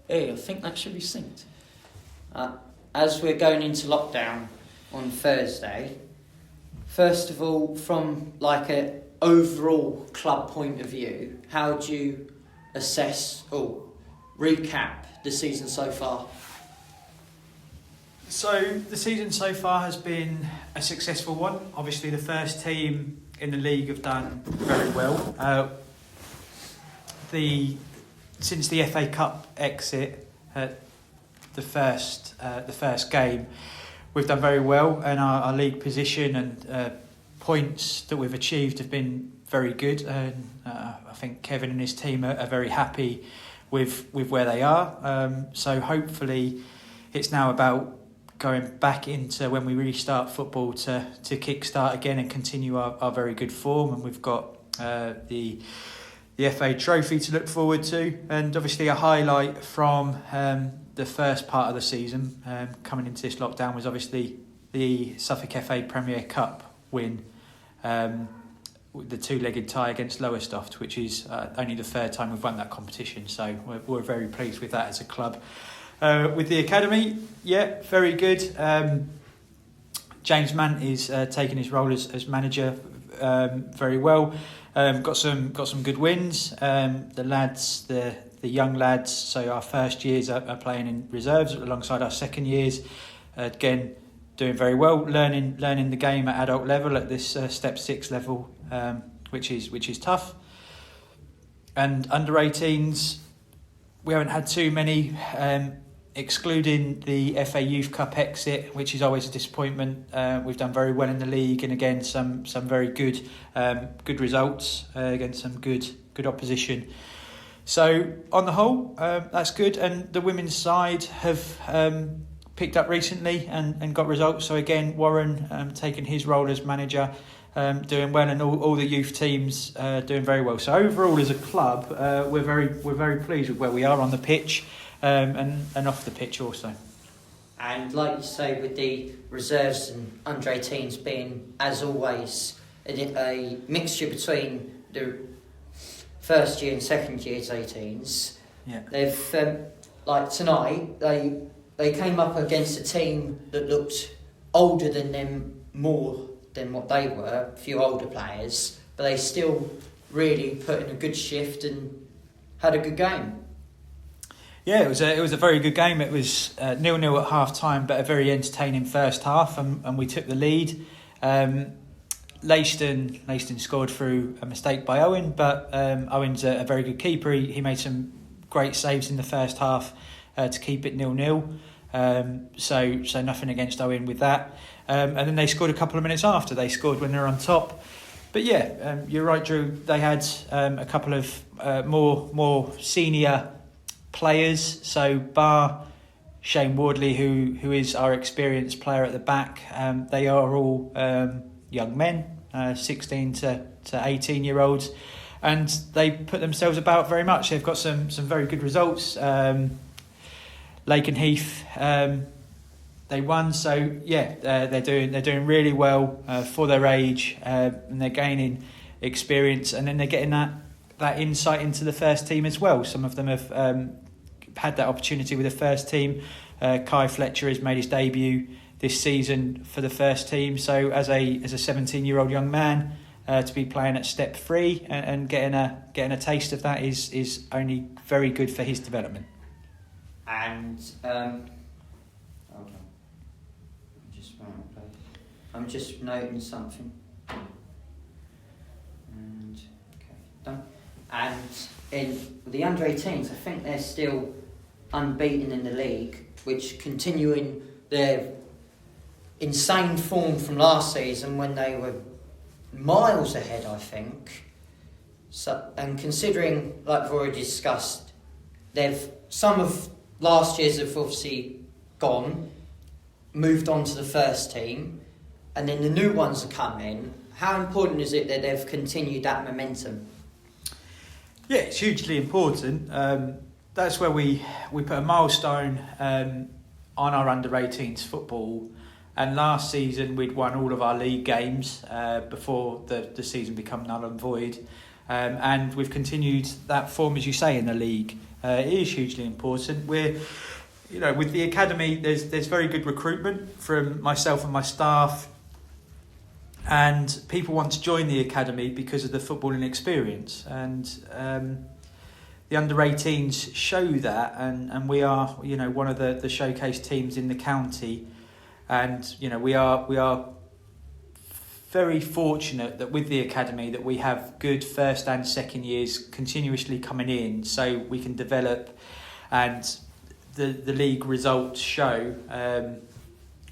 Hey, I think that should be synced. As we're going into lockdown on Thursday, first of all, from like a overall club point of view, how do you assess or recap the season so far? So the season so far has been a successful one. Obviously, the first team in the league have done very well. Since the FA Cup exit, the first game, we've done very well, and our league position and points that we've achieved have been very good. And I think Kevin and his team are very happy with where they are. So hopefully, it's now about going back into when we restart football to kick-start again and continue our very good form. And we've got the FA Trophy to look forward to, and obviously a highlight from the first part of the season coming into this lockdown was obviously the Suffolk FA Premier Cup win, the two-legged tie against Lowestoft, which is only the third time we've won that competition, so we're very pleased with that as a club. With the academy, yeah, very good. James Mant is taking his role as manager very well. Got some good wins. The lads, the young lads, so our first years are playing in reserves alongside our second years. Again, doing very well, learning the game at adult level at this step 6 level, which is tough. And under 18s, we haven't had too many. Excluding the FA Youth Cup exit, which is always a disappointment. We've done very well in the league, and again some very good results against some good opposition. So on the whole, that's good. And the women's side have picked up recently and got results. So again, Warren taking his role as manager, doing well, and all the youth teams doing very well. So overall, as a club, we're very pleased with where we are on the pitch. And off the pitch also. And like you say, with the reserves and under 18s being, as always, a mixture between the first year and second year's 18s. Yeah. They've like tonight, they came up against a team that looked older than them more than what they were, a few older players, but they still really put in a good shift and had a good game. Yeah, it was a very good game. It was 0-0 at half time, but a very entertaining first half, and we took the lead. Leiston scored through a mistake by Owen, but Owen's a very good keeper. He made some great saves in the first half to keep it 0-0. So nothing against Owen with that. And then they scored a couple of minutes after. They scored when they were on top. But yeah, you're right, Drew. They had a couple of more senior players, so bar Shane Wardley, who is our experienced player at the back, they are all young men, 16 to 18 year olds, and they put themselves about very much. They've got some very good results. Lake and Heath, they won, so yeah, they're doing really well for their age, and they're gaining experience, and then they're getting that insight into the first team as well. Some of them have had that opportunity with the first team. Kai Fletcher has made his debut this season for the first team. So as a 17-year-old young man, to be playing at step 3 and getting a taste of that is only very good for his development. And hold on, I'm just noting something. And okay, done. And in the under 18s, I think they're still unbeaten in the league, which continuing their insane form from last season when they were miles ahead, I think. So, and considering, like we've already discussed, some of last year's have obviously gone, moved on to the first team, and then the new ones are coming. How important is it that they've continued that momentum? Yeah, it's hugely important. That's where we put a milestone on our under-18s football. And last season we'd won all of our league games before the season became null and void. And we've continued that form, as you say, in the league. It is hugely important. We're, with the academy, there's very good recruitment from myself and my staff, and people want to join the academy because of the footballing experience. And the under-18s show that, and we are, one of the showcase teams in the county, and we are very fortunate that with the academy that we have good first and second years continuously coming in, so we can develop, and the league results show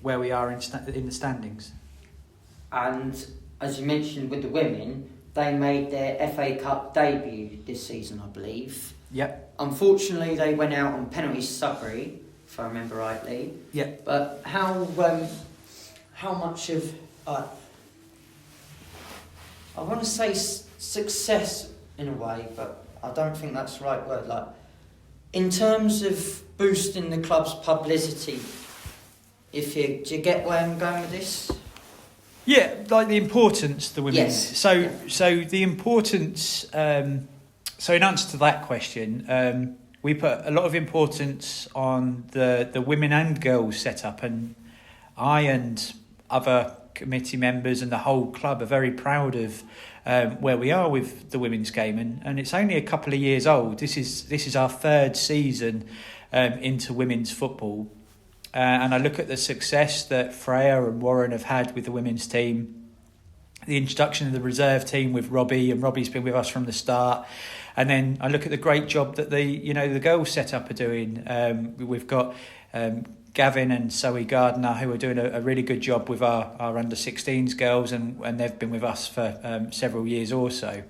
where we are in the standings. And as you mentioned with the women, they made their FA Cup debut this season, I believe. Yep. Unfortunately, they went out on penalties to Sudbury, if I remember rightly. Yep. But how much of I want to say success in a way, but I don't think that's the right word. Like, in terms of boosting the club's publicity, do you get where I'm going with this? Yeah, like the importance, the women's. Yes. So the importance. So in answer to that question, we put a lot of importance on the women and girls setup, and I and other committee members and the whole club are very proud of where we are with the women's game, and it's only a couple of years old. This is our third season into women's football, and I look at the success that Freya and Warren have had with the women's team, the introduction of the reserve team with Robbie, and Robbie's been with us from the start. And then I look at the great job that the girls set up are doing. We've got Gavin and Zoe Gardner, who are doing a really good job with our under-16s girls, and they've been with us for several years also.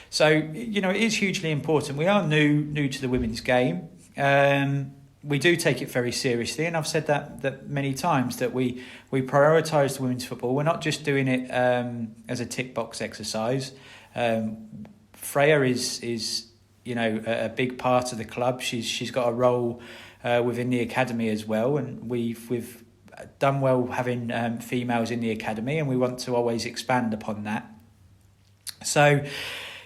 So, it is hugely important. We are new to the women's game. We do take it very seriously, and I've said that many times, that we prioritise the women's football. We're not just doing it as a tick box exercise. Freya is a big part of the club. She's got a role within the academy as well, and we've done well having females in the academy, and we want to always expand upon that. So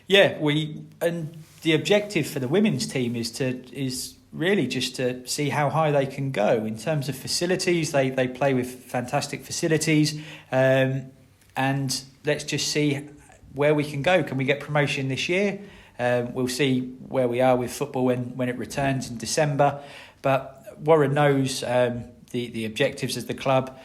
yeah, the objective for the women's team is really just to see how high they can go in terms of facilities. They play with fantastic facilities, and let's just see where we can go. Can we get promotion this year? We'll see where we are with football when it returns in December. But Warren knows the objectives of the club.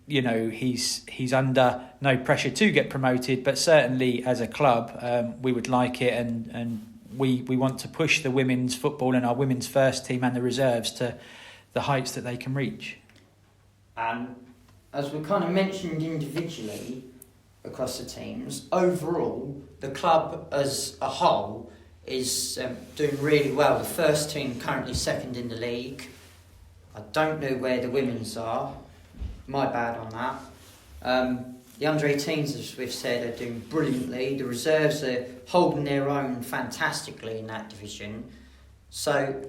He's under no pressure to get promoted, but certainly as a club, we would like it, and we want to push the women's football and our women's first team and the reserves to the heights that they can reach. And as we kind of mentioned individually across the teams, overall the club as a whole is doing really well. The first team currently second in the league. I don't know where the women's are. My bad on that. The under-18s, as we've said, are doing brilliantly. The reserves are holding their own fantastically in that division. So,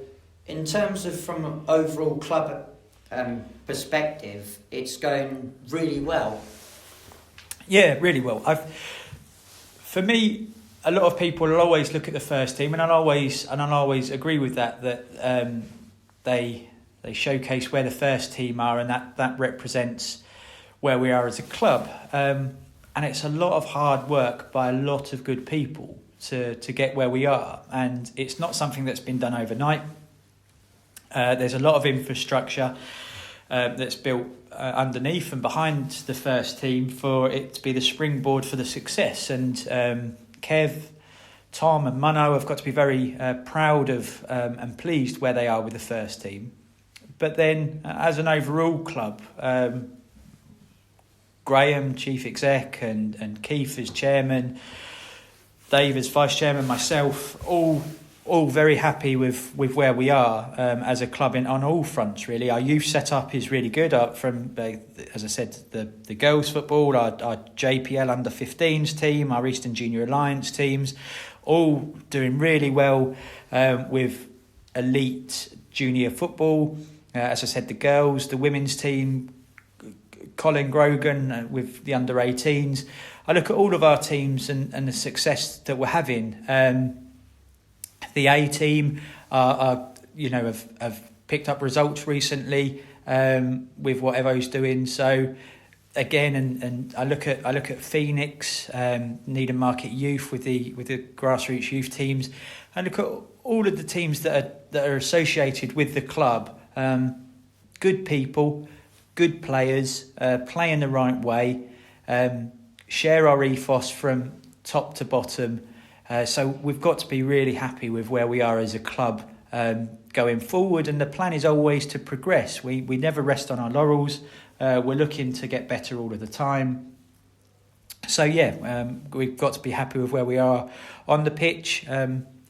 in terms of from an overall club perspective, it's going really well. Yeah, really well. For me, a lot of people will always look at the first team, and I'll always agree with that they showcase where the first team are, and that represents where we are as a club. And it's a lot of hard work by a lot of good people to get where we are, and it's not something that's been done overnight. There's a lot of infrastructure that's built underneath and behind the first team for it to be the springboard for the success. And Kev, Tom and Mano have got to be very proud of and pleased where they are with the first team. But then as an overall club, Graham, Chief Exec, and Keith as Chairman, Dave as Vice Chairman, myself, all very happy with where we are as a club on all fronts, really. Our youth setup is really good, from, as I said, the girls' football, our JPL under-15s team, our Eastern Junior Alliance teams, all doing really well with elite junior football. As I said, the girls, the women's team, Colin Grogan with the under-18s. I look at all of our teams and the success that we're having. The A team are have picked up results recently with what Evo's doing. So again, and I look at Phoenix, Needham Market Youth with the grassroots youth teams, and look at all of the teams that are associated with the club. Good people, good players, playing the right way, share our ethos from top to bottom. So we've got to be really happy with where we are as a club going forward, and the plan is always to progress. We never rest on our laurels. We're looking to get better all of the time. So we've got to be happy with where we are on the pitch.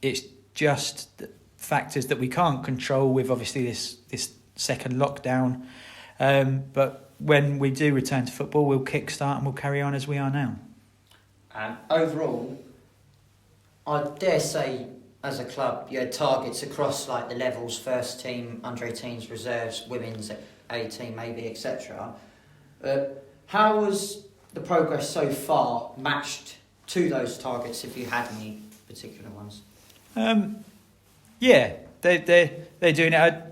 It's just factors that we can't control with obviously this second lockdown. But when we do return to football, we'll kickstart and we'll carry on as we are now. And overall, I dare say, as a club, you had targets across like the levels: first team, under-18s, reserves, women's A team, maybe, etc. How was the progress so far matched to those targets, if you had any particular ones? They're doing it.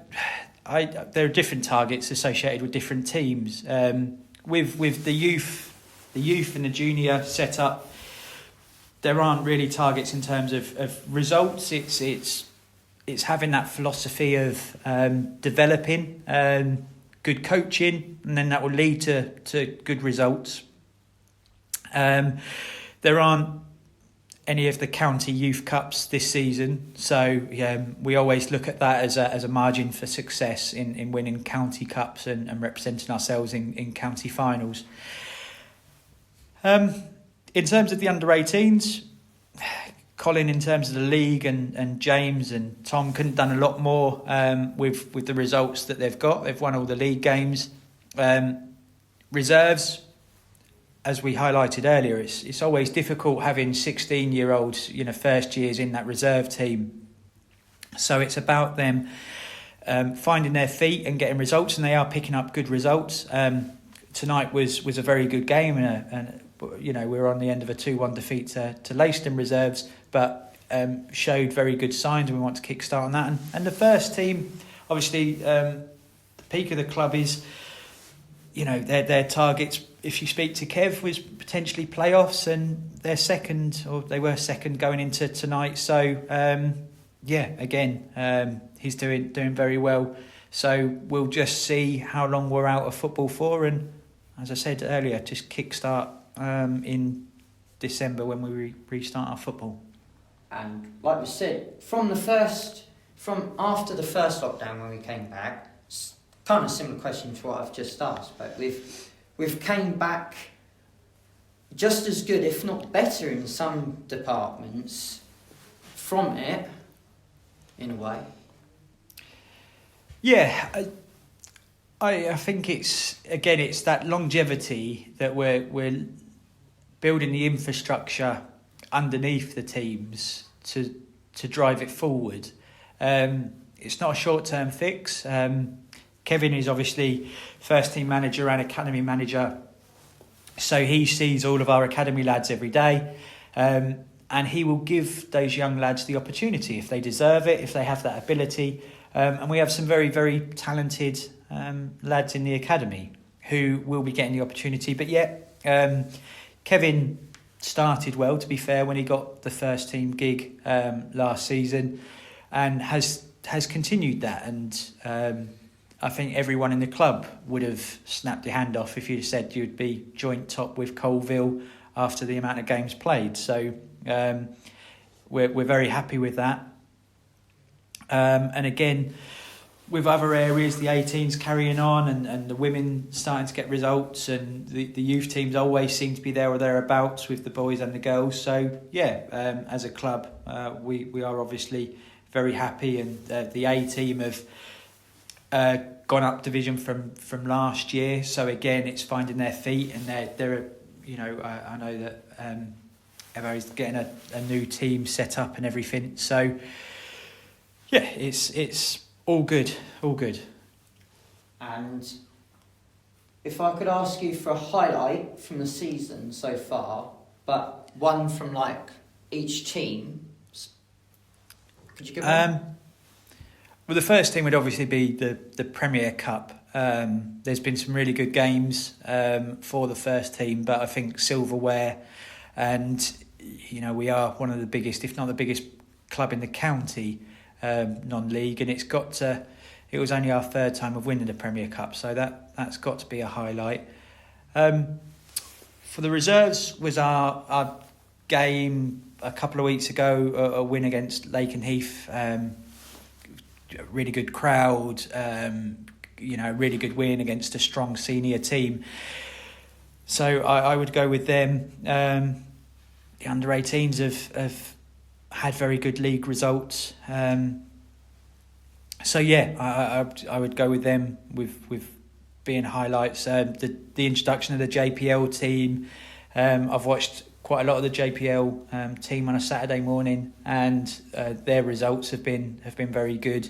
There are different targets associated with different teams. With the youth and the junior setup, there aren't really targets in terms of results. It's having that philosophy of developing, good coaching, and then that will lead to good results. There aren't any of the county youth cups this season, so we always look at that as a margin for success in winning county cups and representing ourselves in county finals. In terms of the under-18s, Colin, in terms of the league, and James and Tom couldn't have done a lot more with the results that they've got. They've won all the league games. Reserves, as we highlighted earlier, it's always difficult having 16-year-olds, first years in that reserve team. So it's about them finding their feet and getting results, and they are picking up good results. Tonight was a very good game, and we were on the end of a 2-1 defeat to Leiston Reserves, but showed very good signs, and we want to kickstart on that. And the first team, obviously, the peak of the club is, their targets, if you speak to Kev, was potentially playoffs, and they're second, or they were second going into tonight. So, he's doing very well. So we'll just see how long we're out of football for, and as I said earlier, just kickstart in December when we restart our football. And like we said, from after the first lockdown when we came back, kind of similar question to what I've just asked, but we've came back just as good, if not better, in some departments from it, in a way. Yeah, I think it's that longevity that we're building the infrastructure underneath the teams to drive it forward. It's not a short-term fix. Kevin is obviously first team manager and academy manager, so he sees all of our academy lads every day, and he will give those young lads the opportunity if they deserve it, if they have that ability. And we have some very, very talented lads in the academy who will be getting the opportunity. But Kevin started well, to be fair, when he got the first team gig last season, and has continued that. And I think everyone in the club would have snapped your hand off if you'd said you'd be joint top with Colville after the amount of games played. So we're very happy with that. And again, with other areas, the 18s carrying on, and the women starting to get results, and the youth teams always seem to be there or thereabouts with the boys and the girls. So as a club, we are obviously very happy, and the A team have gone up division from last year. So again, it's finding their feet, and they're I know that Evo is getting a new team set up and everything. So it's all good. And if I could ask you for a highlight from the season so far, but one from like each team, Could you give one? Well, the first team would obviously be the Premier Cup. There's been some really good games for the first team, but I think silverware, and we are one of the biggest, if not the biggest, club in the county non-league, and it was only our third time of winning the Premier Cup, so that's got to be a highlight. For the reserves was our game a couple of weeks ago, a win against Lakenheath. Really good crowd, really good win against a strong senior team. So I would go with them. The under-18s have had very good league results. So yeah, I would go with them with being highlights. The introduction of the JPL team. I've watched quite a lot of the JPL team on a Saturday morning, and their results have been very good,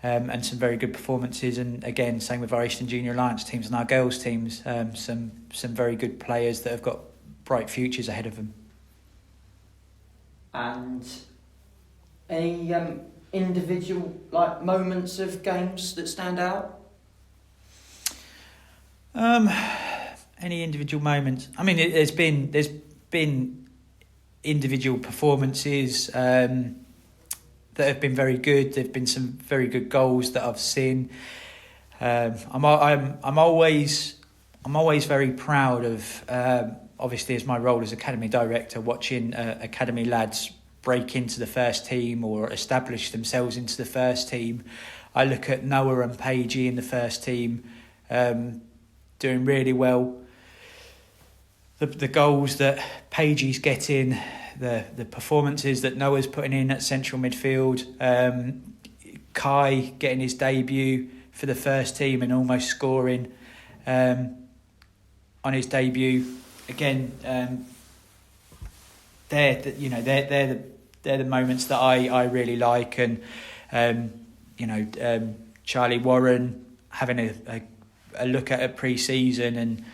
and some very good performances. And again, same with our Eastern Junior Alliance teams and our girls teams. Some very good players that have got bright futures ahead of them. And any individual moments of games that stand out? Any individual moments? I mean, there's been individual performances that have been very good. There've been some very good goals that I've seen. I'm always very proud of, obviously, as my role as academy director, watching academy lads break into the first team or establish themselves into the first team. I look at Noah and Paigey in the first team, doing really well. The goals that Paigey's getting, the performances that Noah's putting in at central midfield, Kai getting his debut for the first team and almost scoring on his debut again. They're the moments that I really like, and Charlie Warren having a look at pre-season and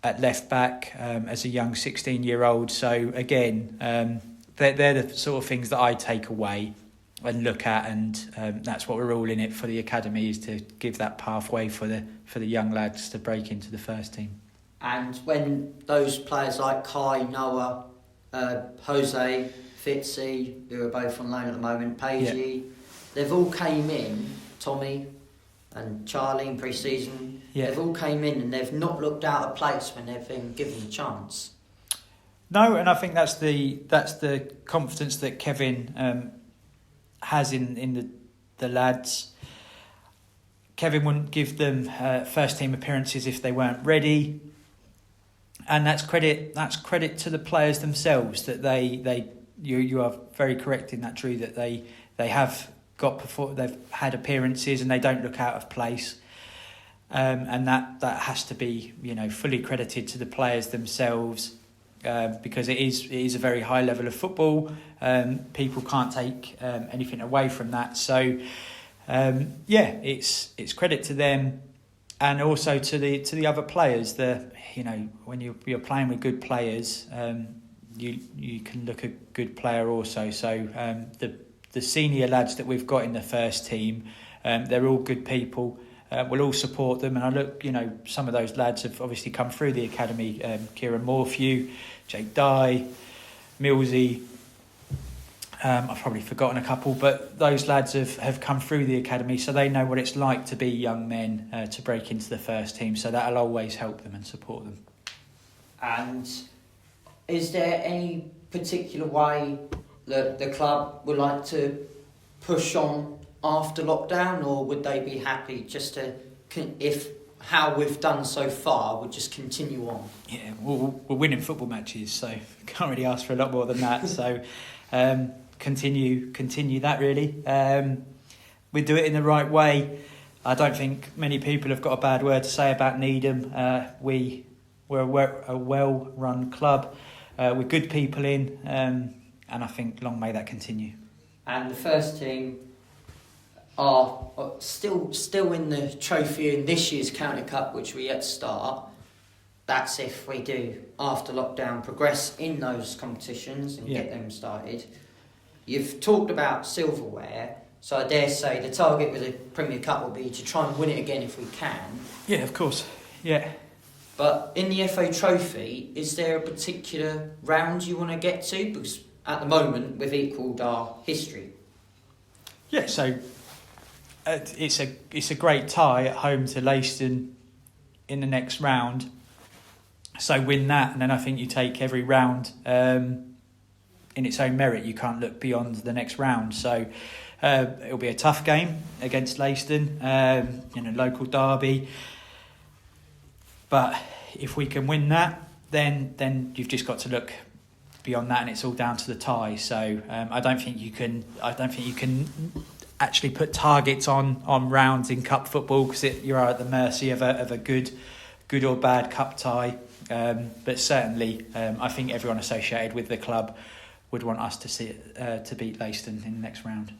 at left back as a young 16-year-old. So again, they're the sort of things that I take away and look at, and that's what we're all in it for. The academy is to give that pathway for the young lads to break into the first team. And when those players like Kai, Noah, Jose, Fitzy, who are both on loan at the moment, Paigey, they've all came in, Tommy and Charlie in pre-season, they've all came in and they've not looked out of place when they've been given a chance. No, and I think that's the confidence that Kevin has in the lads. Kevin wouldn't give them first team appearances if they weren't ready, and that's credit to the players themselves, that you are very correct in that, Drew, that they have they've had appearances and they don't look out of place, and that has to be fully credited to the players themselves, because it is a very high level of football. People can't take anything away from that. So it's credit to them, and also to the other players. When you're playing with good players, you can look a good player also. So the senior lads that we've got in the first team, they're all good people. We'll all support them, and I look, some of those lads have obviously come through the academy. Kieran Morphew, Jake Dye, Millsy. I've probably forgotten a couple, but those lads have come through the academy, so they know what it's like to be young men, to break into the first team. So that'll always help them and support them. And is there any particular way that the club would like to push on after lockdown, or would they be happy just to, if how we've done so far, would just continue on? Yeah, we're winning football matches, so can't really ask for a lot more than that. So continue that, really. We do it in the right way. I don't think many people have got a bad word to say about Needham. We're a well-run club with good people in, and I think long may that continue. And the first team are still in the trophy in this year's County Cup, which we yet start. That's if we do, after lockdown, progress in those competitions and get them started. You've talked about silverware, so I dare say the target with the Premier Cup will be to try and win it again if we can. Yeah, of course. Yeah. But in the FA Trophy, is there a particular round you want to get to? Because at the moment, we've equalled our history. Yeah, so it's a great tie at home to Leiston in the next round. So win that, and then I think you take every round in its own merit. You can't look beyond the next round. So it'll be a tough game against Leiston, local derby. But if we can win that, then you've just got to look beyond that, and it's all down to the tie. So I don't think you can actually put targets on rounds in cup football, because you are at the mercy of a good or bad cup tie. But certainly, I think everyone associated with the club would want us to see it to beat Leiston in the next round.